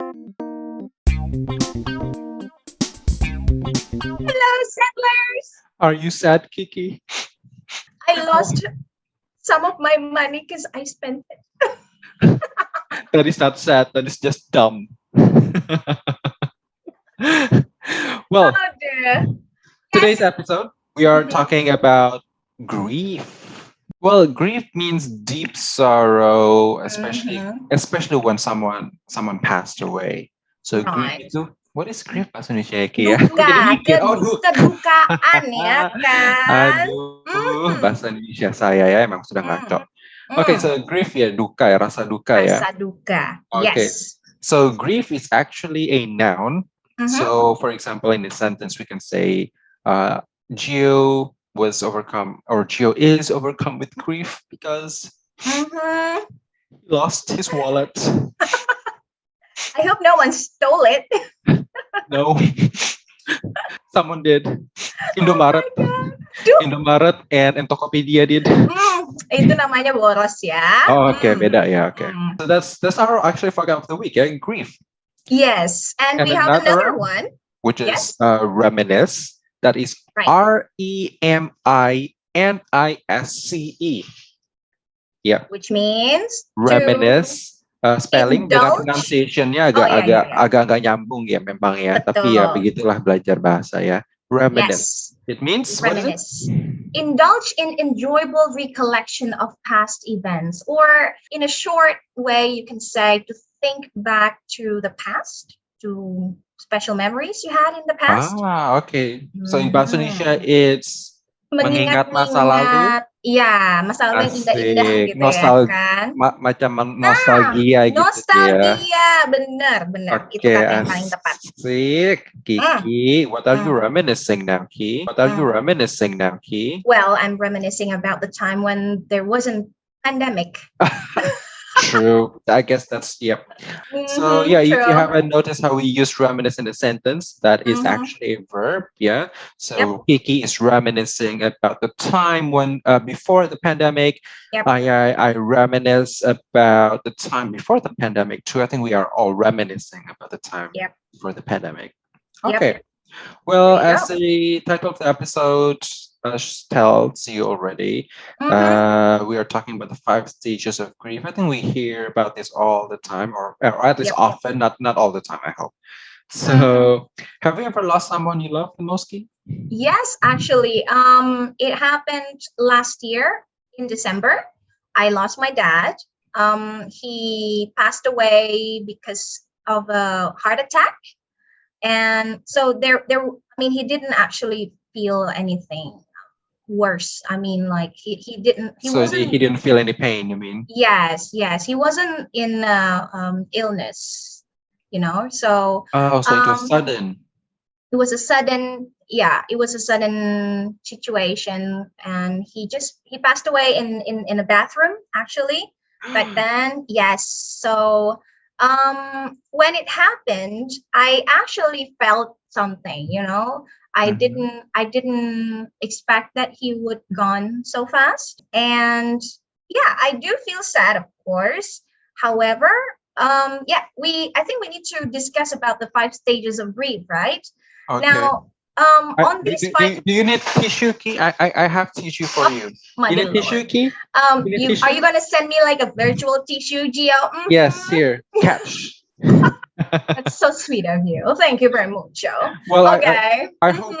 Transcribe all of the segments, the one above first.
Hello, settlers! Are you sad, Kiki? I lost some of my money because I spent it. That is not sad. That is just dumb. Well, Oh dear. today's Yes. episode, we are Mhm. talking about grief. Well, grief means deep sorrow, especially Mhm. especially when someone passed away. So grief Right. itu, what is grief bahasa Indonesia ya, Ki ya? Aku Duka, jadi mikir, oh kedukaan ya kan? aduh, Mhm. bahasa Indonesia saya ya emang sudah ngaco. Mm. Okay, Mm. so grief ya duka ya, rasa duka ya. Rasa duka. Okay, Yes. so grief is actually a noun. Mhm. So, for example, in a sentence, we can say, uh, Gio was overcome, or Gio is overcome with grief because Mhm. he lost his wallet. I hope no one stole it. No, someone did. Oh Indomaret, my god. Duh. Indomaret, and Tokopedia did. Itu namanya boros ya. Oh, okay, beda ya. Okay, Mm. so that's our actually fuck of the week. Yeah, grief, Yes, and and we have another another one. which is Yes. reminisce. That is Right. REMINISCE. Yeah, Which means to reminisce. Spelling dengan indulge. pronunciation-nya Oh ya ya ya. agak nggak nyambung ya memang ya. Tapi ya Betul. begitulah belajar bahasa ya. Reminisce. Yes. It means what is it? Reminisce. Indulge in enjoyable recollection of past events, or in a short way, you can say to think back to the past, to special memories you had in the past. Ah, okay. So in bahasa Indonesia, Mhm. it's mengingat masa lalu. Mengingat-ingat, ya, masa lalu yang indah-indah Asik. gitu ya kan. Macam Nah, nostalgia gitu ya. nostalgia, benar-benar. Itu Oke, kata yang paling tepat. asik. Mm, Kiki, what are you mm, reminiscing now, Ki? What are you mm. reminiscing now, Ki? Well, I'm reminiscing about the time when there wasn't pandemic. True. I guess that's, yep. So, Mm-hmm, yeah, if you true. haven't noticed how we use reminisce in a sentence, that is Mm-hmm. actually a verb, yeah? Yep, So, Kiki is reminiscing about the time when, before the pandemic. yep, I reminisce about the time before the pandemic, too. I think we are all reminiscing about the time yep, before the pandemic. yep. Okay. There Well, you as go. the title of the episode tells you already, Mm-hmm. we are talking about the 5 stages of grief. I think we hear about this all the time, or at least Yep, yep. often, not all the time, I hope. Mm-hmm. So, have you ever lost someone you love the most, Ki? Yes, actually, it happened last year in December. I lost my dad. He passed away because of a heart attack, and so there. I mean, he didn't actually feel anything worse. I mean, like he didn't. He So he wasn't. didn't feel any pain, you mean? Yes, yes, he wasn't in illness. So Oh, so it was um, sudden. it was a sudden, yeah, it was a sudden situation, and he passed away in a bathroom actually back then. Yes. So when it happened, I actually felt something. Mhm. I didn't expect that he would gone so fast, and yeah, I do feel sad, of course. However, yeah, we I think we need to discuss about the 5 stages of grief, right? Okay. Now, on these five, Do you need tissue, Ki? I have tissue for oh you. my You dear need tissue, Lord, Ki? You need you are tissue? you gonna send me like a virtual tissue, Gio? Yes, here. Catch. That's so sweet of you. Thank you very much, Joe. Well, Okay. I hope.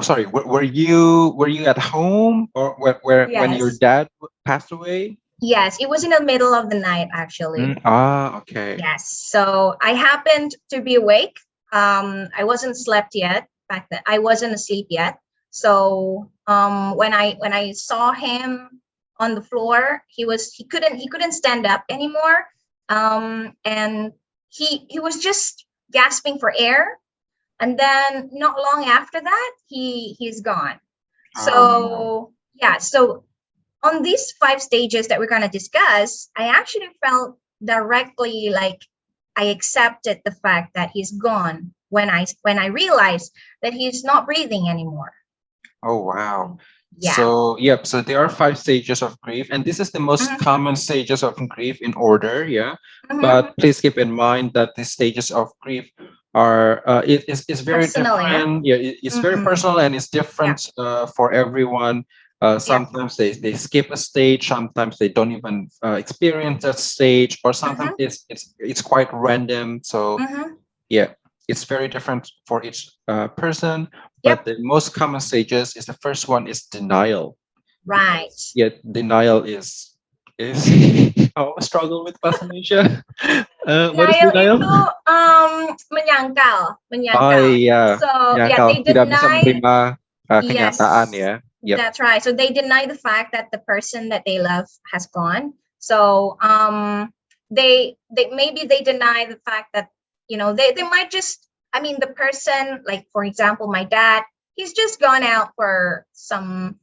Sorry. Were you at home or when your Yes. dad passed away? Yes, it was in the middle of the night, actually. Okay. Yes. So I happened to be awake. I wasn't slept yet back then. I wasn't asleep yet. So when I saw him on the floor, he couldn't stand up anymore. And he was just gasping for air. And then not long after that, he's gone. No. So yeah. So on these 5 stages that we're going to discuss, I actually felt directly like I accepted the fact that he's gone when I realized that he's not breathing anymore. Oh wow. Yeah. So, yep. So there are 5 stages of grief, and this is the most Mhm, common stages of grief in order. Yeah. mhm. But please keep in mind that the stages of grief are it is very Personal, yeah. different. Yeah, it's very Mm-mm. personal and it's Yeah. different for everyone. Yeah. Sometimes they skip a stage. Sometimes they don't even experience that stage, or sometimes Mhm, it's quite random. So mhm. yeah, it's very different for each person. But Yep. the most common stages is the first one is denial, Right. because yeah, denial is oh, a struggle with bahasa Indonesia. What is Denial denial? itu menyangkal, Oh menyangkal. iya, So yeah, menyangkal, they tidak bisa deny. menerima kenyataan Yes, ya. Yep. that's right. So they deny the fact that the person that they love has gone. So they maybe they deny the fact that they might just. I mean, the person, like for example, my dad, he's just gone out for some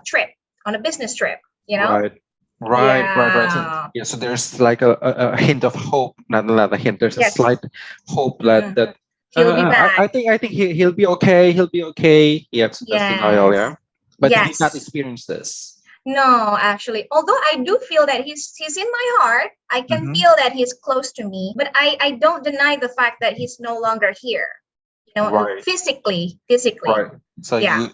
trip on a business trip. You know? Right. Right. So, Yeah. yeah, so there's like a hint of hope, not a hint. There's a Yes. slight hope Mm-mm. that He'll be I back. think he'll be okay. He'll be okay. Yeah, so that's denial. Yeah, Yes. but you did not Yes. experience this. No, actually, although I do feel that he's in my heart, I can Hmm. feel that he's close to me, but I don't deny the fact that he's no longer here. Right. Physically. Right. So Yeah.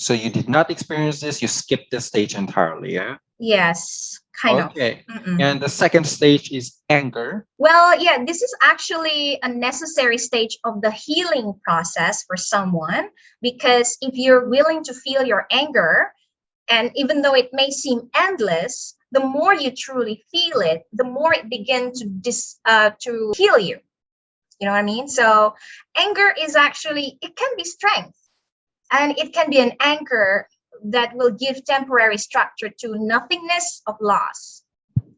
you did not experience this. You skipped this stage entirely. Yeah. Yes, kind of. Okay. Mm-mm. And the second stage is anger. Well, yeah, this is actually a necessary stage of the healing process for someone because if you're willing to feel your anger, and even though it may seem endless, the more you truly feel it, the more it begins to heal you. You know what I mean? So anger is actually, it can be strength, and it can be an anchor that will give temporary structure to nothingness of loss.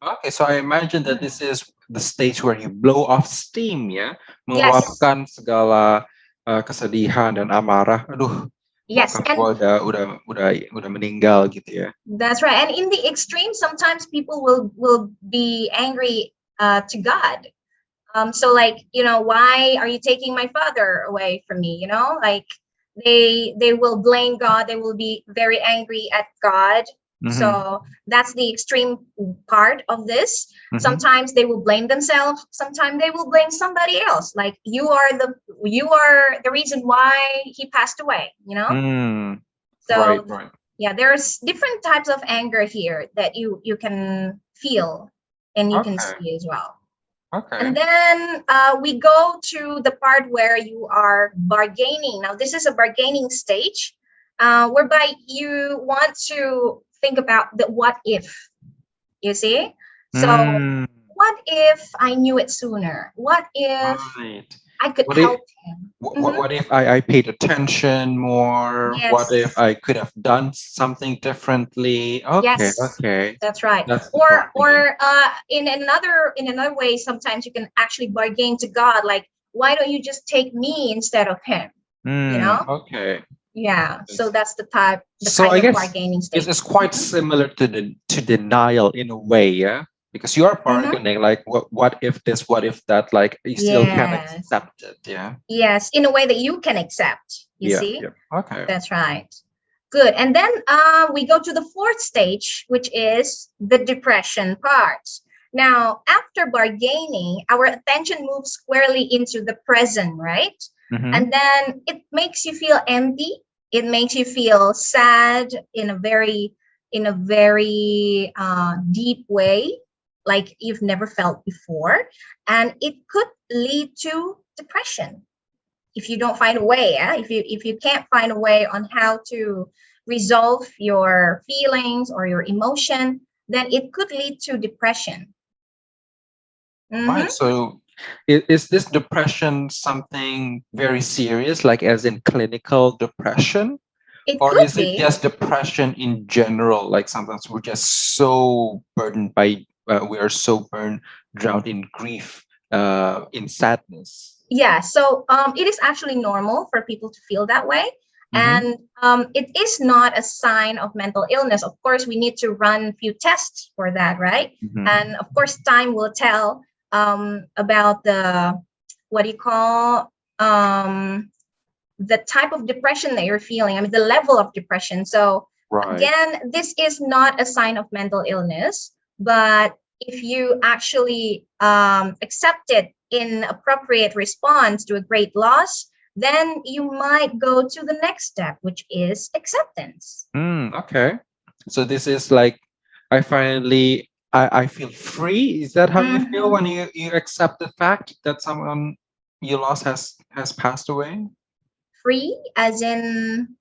Okay, so I imagine that Mm. this is the stage where you blow off steam, ya, Yes, meluapkan segala kesedihan dan amarah. Aduh, yes, bokap and gua udah meninggal gitu ya. that's right. And in the extreme, sometimes people will be angry to God. So like, why are you taking my father away from me? Like they will blame God. They will be very angry at God. Mhm, So that's the extreme part of this. mhm. Sometimes they will blame themselves. Sometimes they will blame somebody else. Like you are the reason why he passed away. Hmm, right, So right. yeah, there's different types of anger here that you can feel and you can Okay, see as well. And okay. then we go to the part where you are bargaining. Now, this is a bargaining stage whereby you want to think about the what if, you see? So, Hmm, what if I knew it sooner? What if right. I could What if help him? what if I paid attention more? What if Yes. I could have done something differently? Okay, Yes, okay. that's right. That's the Or bargaining. in another way, sometimes you can actually bargain to God, like, why don't you just take me instead of him? You Hmm, know? okay. Yeah. So Yes. that's the So kind I of guess bargaining it's stage. quite Hmm. similar to the to denial in a way, yeah. Because you are Hmm. bargaining, like what if this, what if that, like you still can't Yes. accept it, yeah. Yes. In a way that you can accept. You Yeah, see? yeah. Okay. That's right. Good. And then we go to the fourth stage, which is the depression part. Now, after bargaining, our attention moves squarely into the present, right? Mm-hmm. And then it makes you feel empty. It makes you feel sad in a very deep way, like you've never felt before, and it could lead to depression if you don't find a way. If you can't find a way on how to resolve your feelings or your emotion, then it could lead to depression. Right. Hmm. So is this depression something very serious, like as in clinical depression? It Or could is it be. just depression in general? Like sometimes we're just so burdened by, we are so drowned in grief, in sadness. Yeah, so it is actually normal for people to feel that way. Mm-hmm. And it is not a sign of mental illness. Of course, we need to run a few tests for that, right? Mm-hmm. And of course, time will tell about what do you call, um, the type of depression that you're feeling. I mean, the level of depression. So Right. Again, this is not a sign of mental illness, but if you actually accept it in appropriate response to a great loss, then you might go to the next step, which is acceptance. Okay. So this is like, I feel free. Is that how you feel Mhm. when you accept the fact that someone you lost has passed away? Free, as in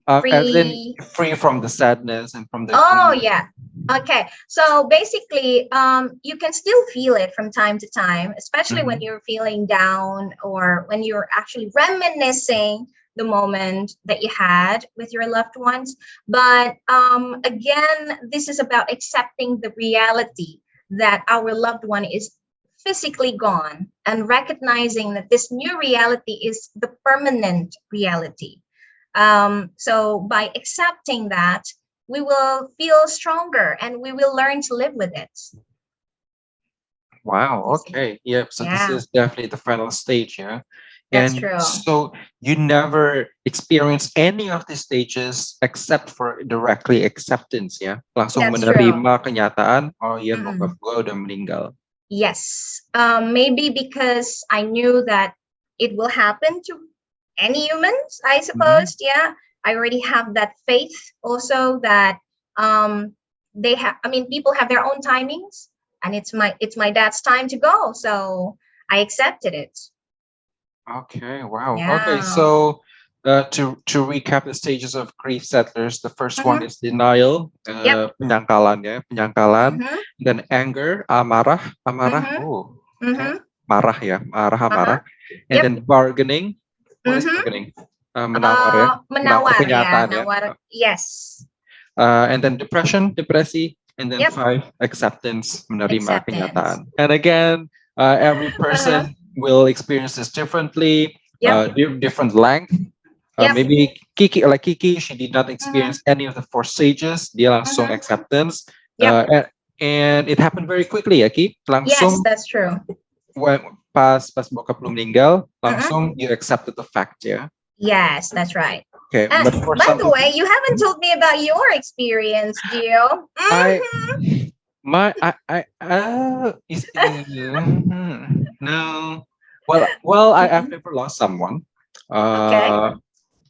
As in free. free from the sadness and from the Oh, grief. yeah. Okay. So basically, you can still feel it from time to time, especially when Mhm. you're feeling down or when you're actually reminiscing the moment that you had with your loved ones. But again, this is about accepting the reality that our loved one is physically gone and recognizing that this new reality is the permanent reality. So by accepting that, we will feel stronger and we will learn to live with it. Wow. You see? Okay. Yep. So this Yeah, is definitely the final stage, yeah. that's And true. so you never experience any of these stages except for directly acceptance, ya. Langsung That's true. menerima kenyataan, oh iya bokap Mm-mm. gue udah meninggal. Yes. Maybe because I knew that it will happen to any humans, I Mhm. suppose. Yeah. I already have that faith also that um, they have, I mean, people have their own timings and it's my dad's time to go. So I accepted it. Okay. Wow. Okay. Yeah. So to recap the stages of grief settlers, the first one Mm-hmm. is denial, Yep. penyangkalan, ya, penyangkalan. Mm-hmm. Then anger, amarah, amarah. Mm-hmm. Oh, okay. Mm-hmm. Marah, ya, marah, amarah. Uh-huh. And Yep. then bargaining. What is Mm-hmm. bargaining? Menawar, ya, menawar Menawar ya, kenyataan, ya. nawar. Yes. And then depression, depresi. And then Yep. five, acceptance, menerima Acceptance. kenyataan. And again, every Uh-huh. person will experience this differently, Yep. different length. Yep. Maybe Kiki, she did not Mm-hmm. experience any of the four stages. Dia langsung Mm-hmm. acceptance. Yep. And it happened very quickly, ya, Ki. Yes, Langsung, that's true. when, pas bokap lu meninggal, Mm-hmm. langsung you accepted the fact, ya. Yes, that's right. Okay, And but for by some the people, way, you haven't told me about your experience, Gio. I Mm-hmm. My no. Well, I've Mm-hmm. never lost someone. Okay. Uh,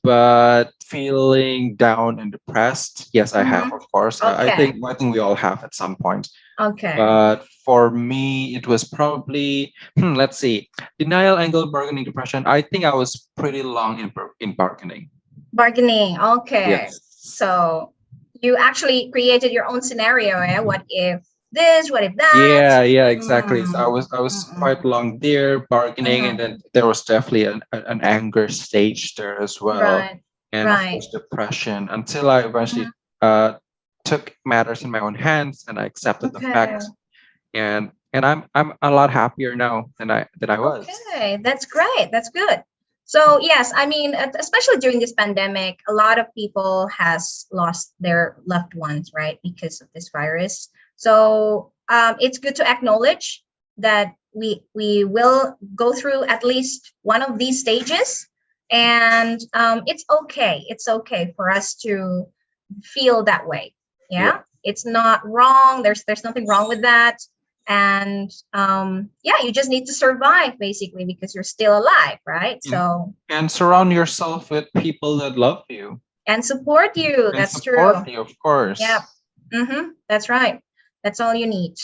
but feeling down and depressed, yes, I have, Mm-hmm. of course. Okay. I think we all have at some point. Okay. But for me, it was probably, let's see, denial, anger, bargaining, depression. I think I was pretty long in bargaining. Bargaining. Okay. Yes. So you actually created your own scenario, eh? What if this? What if that? Yeah, yeah, exactly. So Mm. I was quite Mm-mm. long there bargaining, and then Mm-hmm. there was definitely an anger stage there as well, Right. and of Right. course depression. Until I Mhm. eventually took matters in my own hands and I accepted the Okay. facts, and I'm a lot happier now than I was. Okay. That's great. That's good. So yes, I mean, especially during this pandemic, a lot of people has lost their loved ones, right, because of this virus. So it's good to acknowledge that we will go through at least one of these stages, and it's okay. It's okay for us to feel that way. Yeah, Yeah, it's not wrong. There's nothing wrong with that. And yeah, you just need to survive basically because you're still alive, right? and So and surround yourself with people that love you and support you. and That's support true. you, of Yep. course. That's right. That's all you need.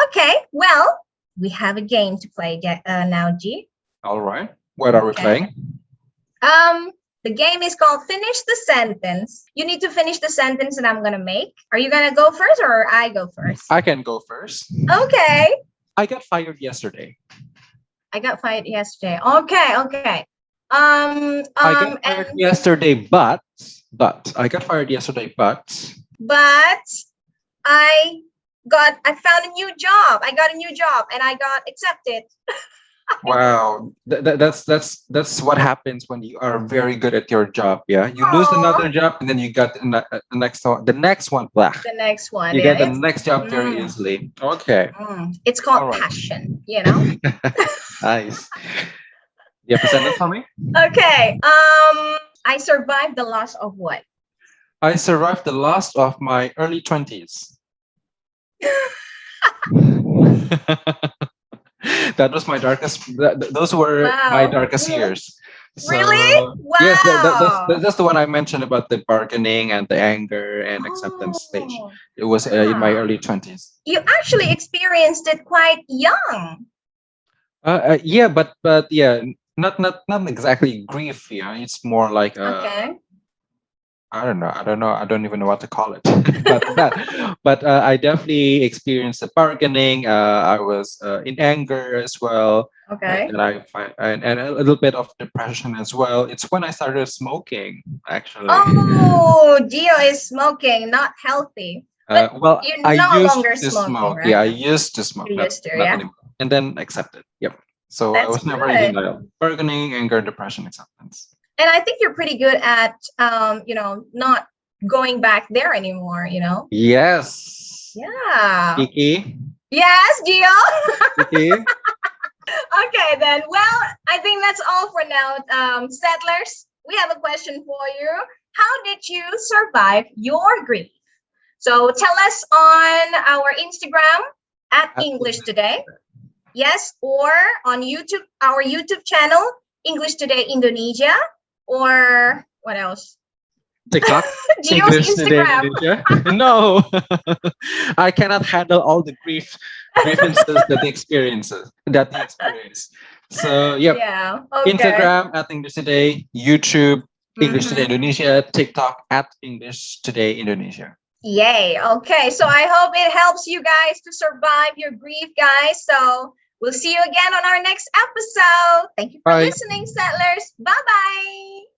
Okay. Well, we have a game to play now, G. All right, what are we Okay. playing? Um, the game is called Finish the Sentence. You need to finish the sentence that I'm gonna make. Are you gonna go first or I go first? I can go first. Okay. I got fired yesterday. I got fired yesterday. Okay, okay. I got fired And yesterday, but I got fired yesterday, but I found a new job. I got a new job and I got accepted. wow, that's what happens when you are very good at your job. Yeah, you lose Oh, another job and then you got the next one. Blah, the next one. you Yeah, get the next job very mm, easily. Okay, it's all called right, passion, you know? nice. You have a sentence for me? Okay. I survived the loss of what? I survived the loss of my early 20s. That was my darkest. Those were my Wow. darkest years. Really? So yes, Wow. that's the one I mentioned about the bargaining and the anger and acceptance stage. Oh, It was in my wow. early 20s. You actually experienced it quite young. Yeah, but yeah, not exactly grief. Yeah, it's more like Okay. I don't know. I don't even know what to call it. but I definitely experienced the bargaining. I was in anger as well, Okay. and I find and a little bit of depression as well. It's when I started smoking, actually. Oh, Gio is smoking, not healthy. But Well, I you're no used longer to smoking, smoke. Yeah, right? I used to smoke, You not used to, not yeah? anymore, and then accepted. Yep. So I That's was never in good. denial. Bargaining, anger, depression, acceptance. And I think you're pretty good at, not going back there anymore. Yes, Yeah. Kiki, Yes, Gio. Kiki. Okay, then. Well, I think that's all for now. Settlers, we have a question for you. How did you survive your grief? So tell us on our Instagram at At English English Today. today. Yes, or on YouTube, our YouTube channel, English Today Indonesia, or what else? TikTok, Gio's English Today Instagram. Indonesia. No, I cannot handle all the grievances that he experience. So yep, Yeah, okay. Instagram at English Today, YouTube English Today Mm-hmm. Indonesia, TikTok at English Today Indonesia. Yay. Okay. So I hope it helps you guys to survive your grief, guys. So we'll see you again on our next episode. Thank you for Bye. listening, settlers. Bye bye.